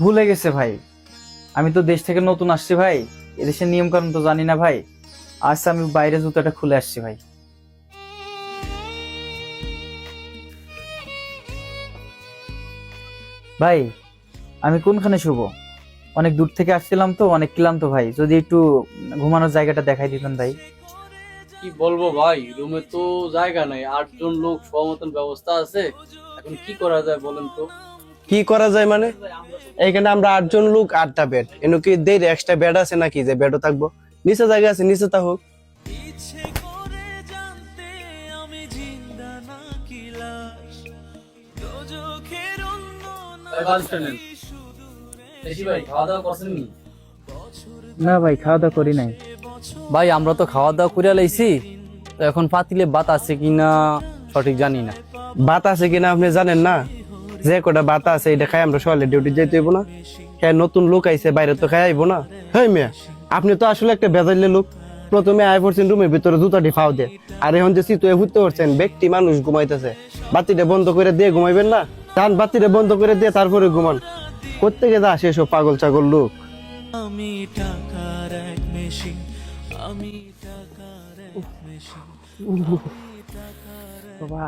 ভুলে গেছে ভাই। আমি তো দেশ থেকে নতুন আসছি ভাই, এদেশের নিয়ম কানুন তো জানি না ভাই। আজ আমি বাইরে জুতাটা খুলে আসছি ভাই। ভাই আমি কোনখানে শুভ? অনেক দূর থেকে আসছিলাম তো, অনেক ক্লান্ত ভাই, যদি একটু ঘুমানোর জায়গাটা দেখাই দিতেন ভাই। কি বলবো ভাই, রুমে তো জায়গা নাই, 8 জন লোক শোয়ার মতন ব্যবস্থা আছে। এখন কি করা যায় বলেন তো? কি করা যায় মানে? এইখানে আমরা 8 জন লোক, 8টা বেড, এনে কি দের এক্সট্রা বেড আছে নাকি যে বেডও থাকবো? নিচে জায়গা আছে, নিচে তা হোক। ভাই বালিশটা নেন। দেখি ভাই, খাওয়া দাওয়া করছেননি? না ভাই, খাওয়া দাওয়া করি নাই। ভাই আমরা তো খাওয়া দাওয়া করে লাইছি, তো এখন পাতিলে ভাত আছে কিনা সঠিক জানি না। ভাত আছে কিনা আপনি জানেন না? যে কটা ভাত আছে এটা খাই আমরা সকালে ডিউটি যাইতে হইব না? হ্যাঁ, নতুন লোক আইছে, বাইরে তো খাই আইব না? হ্যাঁ মিয়া, আপনি তো আসলে একটা বেজাইলে লোক। প্রথমে আয় পড়ছেন রুমের ভিতরে জুতাটি ফাও দে, আর এখন যে সিতুয়ে ফুটতে পারছেন ব্যক্তি মানুষ ঘুমাইতেছে, বাতিটা বন্ধ করে দিয়ে ঘুমাইবেন না? টান বাতিটা বন্ধ করে দিয়ে তারপরে ঘুমান। কোত্থেকে যা আসে এসব পাগল ছাগল লোক। আমি টাকার এক মেশিন, আমি টাকার এক মেশিন। বাবা,